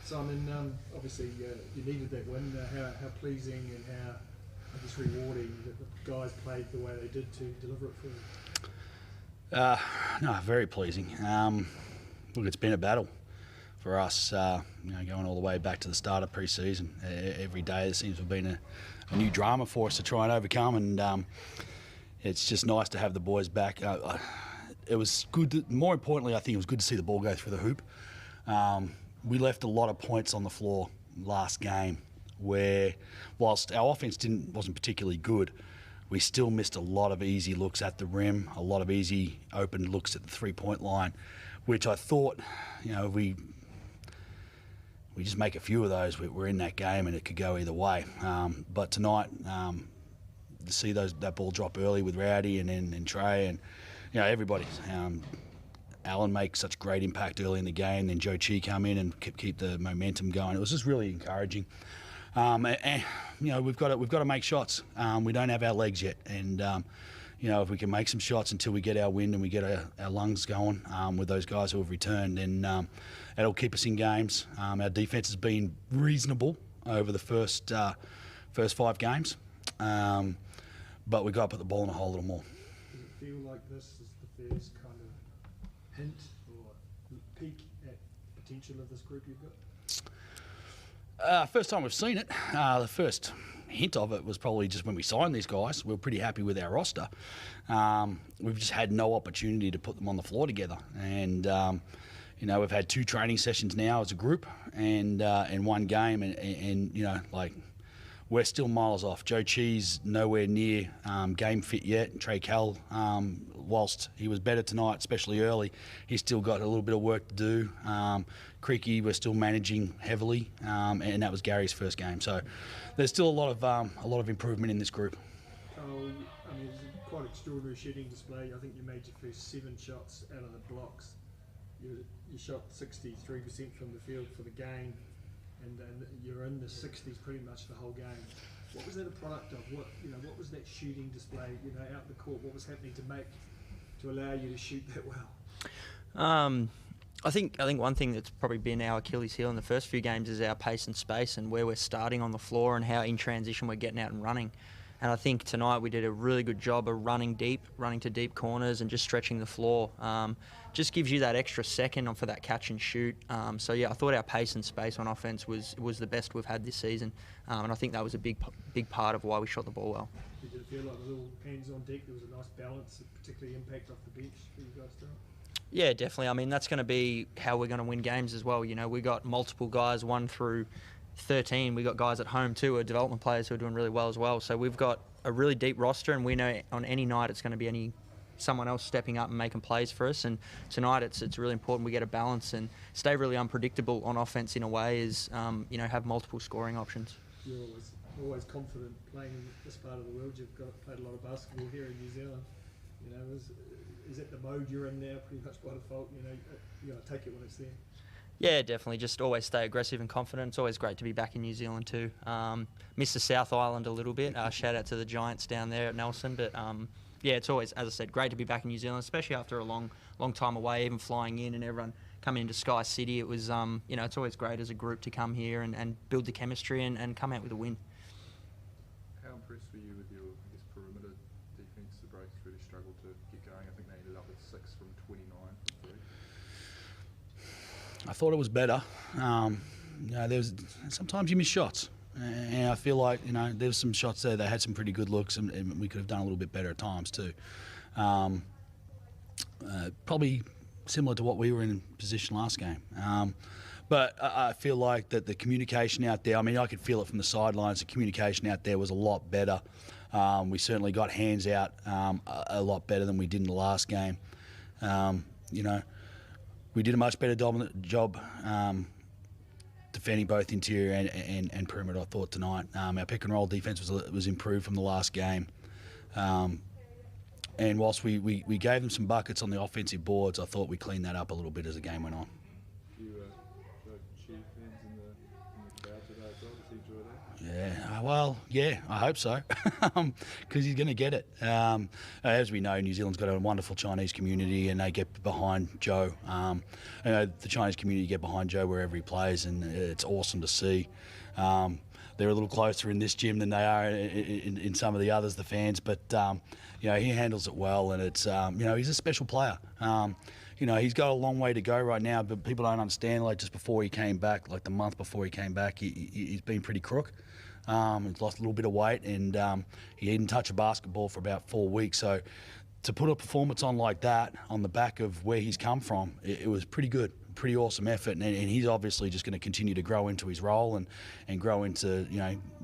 Simon, obviously you needed that win. How pleasing and how, I guess, rewarding that the guys played the way they did to deliver it for you? No, very pleasing. Look, it's been a battle for us, going all the way back to the start of pre-season. Every day there seems to have been a new drama for us to try and overcome, and it's just nice to have the boys back. It was good. More importantly, I think it was good to see the ball go through the hoop. We left a lot of points on the floor last game where, whilst our offense wasn't particularly good, we still missed a lot of easy looks at the rim, a lot of easy open looks at the three-point line, which I thought, we just make a few of those, we're in that game and it could go either way. But tonight, to see that ball drop early with Rowdy and Trey and everybody. Alan makes such great impact early in the game, then Joe Chi come in and keep the momentum going. It was just really encouraging. And we've got to make shots. We don't have our legs yet, and if we can make some shots until we get our wind and we get our lungs going with those guys who have returned, then that'll keep us in games. Our defense has been reasonable over the first 5 games, but we've got to put the ball in the hole a little more. Does it feel like this is the first kind of hint or peak at potential of this group you've got? First time we've seen it. The first hint of it was probably just when we signed these guys. We were pretty happy with our roster. We've just had no opportunity to put them on the floor together. And, we've had 2 training sessions now as a group and 1 game. And we're still miles off. Joe Chi's nowhere near game fit yet. Trey Cal, whilst he was better tonight, especially early, he's still got a little bit of work to do. Creaky, we're still managing heavily, and that was Gary's first game. So there's still a lot of improvement in this group. It was a quite extraordinary shooting display. I think you made your first 7 shots out of the blocks. You shot 63% from the field for the game. And you're in the 60s pretty much the whole game. What was that a product of? What was that shooting display? Out in the court, what was happening to allow you to shoot that well? I think one thing that's probably been our Achilles heel in the first few games is our pace and space and where we're starting on the floor and how in transition we're getting out and running. And I think tonight we did a really good job of running to deep corners and just stretching the floor. Just gives you that extra second for that catch and shoot. I thought our pace and space on offense was the best we've had this season. And I think that was a big part of why we shot the ball well. Did it feel like a little hands on deck? There was a nice balance, particularly impact off the bench for you guys tonight? Yeah, definitely. That's going to be how we're going to win games as well. We got multiple guys, 1 through 13. We got guys at home too, who are development players who are doing really well as well. So we've got a really deep roster, and we know on any night it's going to be someone else stepping up and making plays for us. And tonight it's really important we get a balance and stay really unpredictable on offense in a way, is have multiple scoring options. You're always confident playing in this part of the world. You've played a lot of basketball here in New Zealand. Is that the mode you're in now, pretty much by default? You got to take it when it's there. Yeah, definitely. Just always stay aggressive and confident. It's always great to be back in New Zealand too. Miss the South Island a little bit. Shout out to the Giants down there at Nelson. But it's always, as I said, great to be back in New Zealand, especially after a long time away, even flying in and everyone coming into Sky City. It was, it's always great as a group to come here and build the chemistry and come out with a win. How impressed were you with your, perimeter defence? The Breakers really struggled to get going. I think they ended up with 6 from 29 from 3. I thought it was better. Sometimes you miss shots, and I feel like there was some shots there that had some pretty good looks, and we could have done a little bit better at times too. Probably similar to what we were in position last game. But I feel like that the communication out there, I could feel it from the sidelines. The communication out there was a lot better. We certainly got hands out a lot better than we did in the last game. We did a much better dominant job defending both interior and perimeter, I thought, tonight. Our pick and roll defence was improved from the last game. And whilst we gave them some buckets on the offensive boards, I thought we cleaned that up a little bit as the game went on. You Chief fans in the crowd today as well. Did you enjoy that? Yeah, well, yeah, I hope so, because he's going to get it. As we know, New Zealand's got a wonderful Chinese community, and they get behind Joe. The Chinese community get behind Joe wherever he plays, and it's awesome to see. They're a little closer in this gym than they are in some of the others, the fans, but he handles it well, and it's he's a special player. He's got a long way to go right now, but people don't understand. Like just before he came back, like the month before he came back, he's been pretty crook. He's lost a little bit of weight, and he didn't touch a basketball for about 4 weeks. So to put a performance on like that on the back of where he's come from, it was pretty good, pretty awesome effort. And he's obviously just going to continue to grow into his role and grow into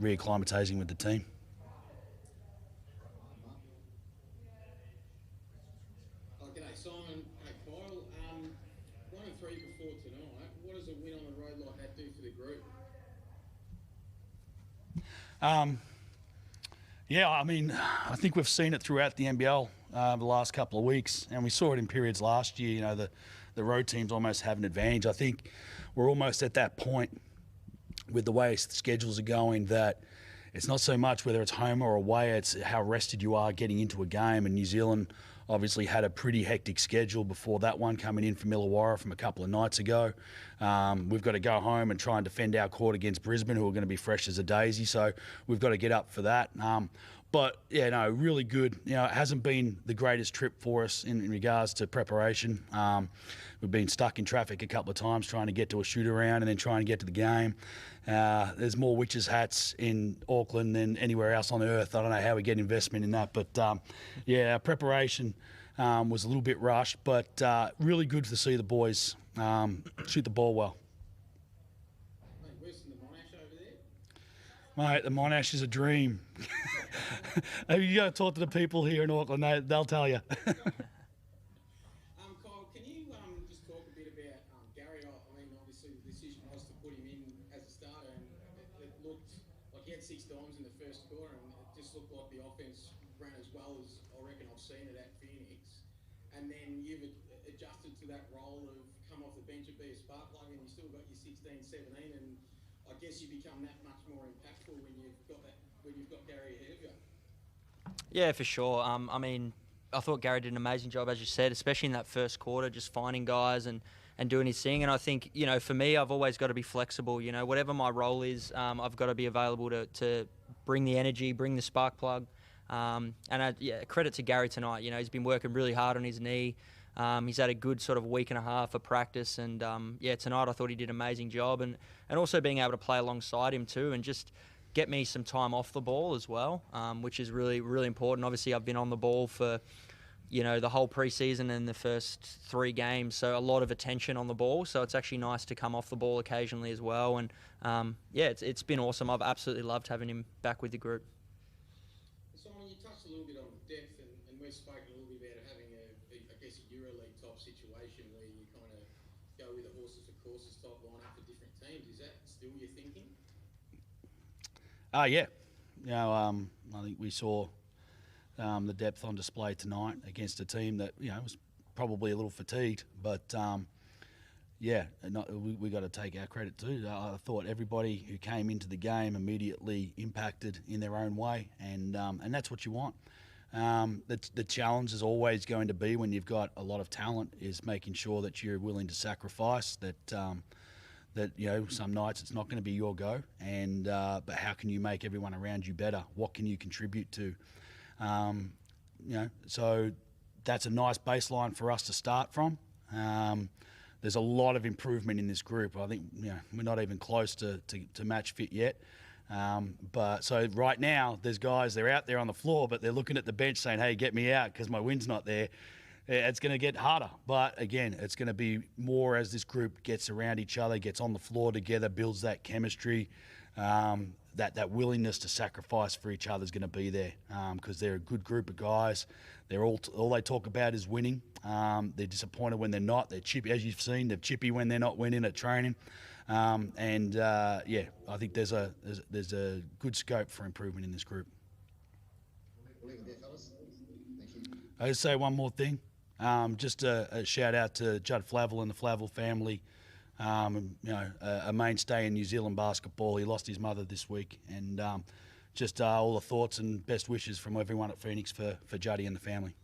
reacclimatising with the team. G'day Simon, hey Kyle. 1-3 before tonight. What does a win on the road like that do for the group? I think we've seen it throughout the NBL the last couple of weeks, and we saw it in periods last year. The road teams almost have an advantage. I think we're almost at that point with the way the schedules are going that it's not so much whether it's home or away, it's how rested you are getting into a game. And New Zealand obviously had a pretty hectic schedule before that one coming in from Illawarra from a couple of nights ago. We've got to go home and try and defend our court against Brisbane, who are going to be fresh as a daisy. So we've got to get up for that. Really good. It hasn't been the greatest trip for us in regards to preparation. We've been stuck in traffic a couple of times trying to get to a shoot-around and then trying to get to the game. There's more witches' hats in Auckland than anywhere else on earth. I don't know how we get investment in that. But, our preparation was a little bit rushed, but really good to see the boys shoot the ball well. Worse than the Monash over there? Mate, the Monash is a dream. You got to talk to the people here in Auckland, they'll tell you. Kyle, can you just talk a bit about Gary? Obviously the decision was to put him in as a starter, and it looked like he had 6 dimes in the first quarter, and it just looked like the offense ran as well as I reckon I've seen it at Phoenix. And then you've adjusted to that role of come off the bench and be a spark plug, and you still got your 16, 17, and I guess you become that much more impactful when you've got Gary ahead of you. Yeah, for sure. I thought Gary did an amazing job, as you said, especially in that first quarter, just finding guys and doing his thing. And I think, for me, I've always got to be flexible. Whatever my role is, I've got to be available to bring the energy, bring the spark plug. Credit to Gary tonight. He's been working really hard on his knee. He's had a good sort of week and a half of practice. And, tonight I thought he did an amazing job. And also being able to play alongside him too and just get me some time off the ball as well, which is really, really important. Obviously, I've been on the ball for, the whole preseason and the first 3 games, so a lot of attention on the ball. So it's actually nice to come off the ball occasionally as well. And, it's been awesome. I've absolutely loved having him back with the group. Simon, you touched a little bit on depth, and we've spoken a little bit about having a EuroLeague type situation where you kind of go with a horses for courses type lineup for different teams. Is that still your thinking? Yeah. I think we saw the depth on display tonight against a team that, was probably a little fatigued. But, we got to take our credit too. I thought everybody who came into the game immediately impacted in their own way, and that's what you want. The challenge is always going to be when you've got a lot of talent is making sure that you're willing to sacrifice, that some nights it's not going to be your go, and but how can you make everyone around you better? What can you contribute to? So that's a nice baseline for us to start from. There's a lot of improvement in this group. I think we're not even close to match fit yet. But so right now there's guys, they're out there on the floor, but they're looking at the bench saying, "Hey, get me out because my win's not there." It's going to get harder, but again, it's going to be more as this group gets around each other, gets on the floor together, builds that chemistry. That willingness to sacrifice for each other is going to be there because they're a good group of guys. They're all they talk about is winning. They're disappointed when they're not. They're chippy, as you've seen. They're chippy when they're not winning at training. I think there's a good scope for improvement in this group. We'll leave it there, fellas. Thank you. I'll just say one more thing. Just a shout out to Judd Flavel and the Flavel family. a mainstay in New Zealand basketball. He lost his mother this week, and just all the thoughts and best wishes from everyone at Phoenix for Juddy and the family.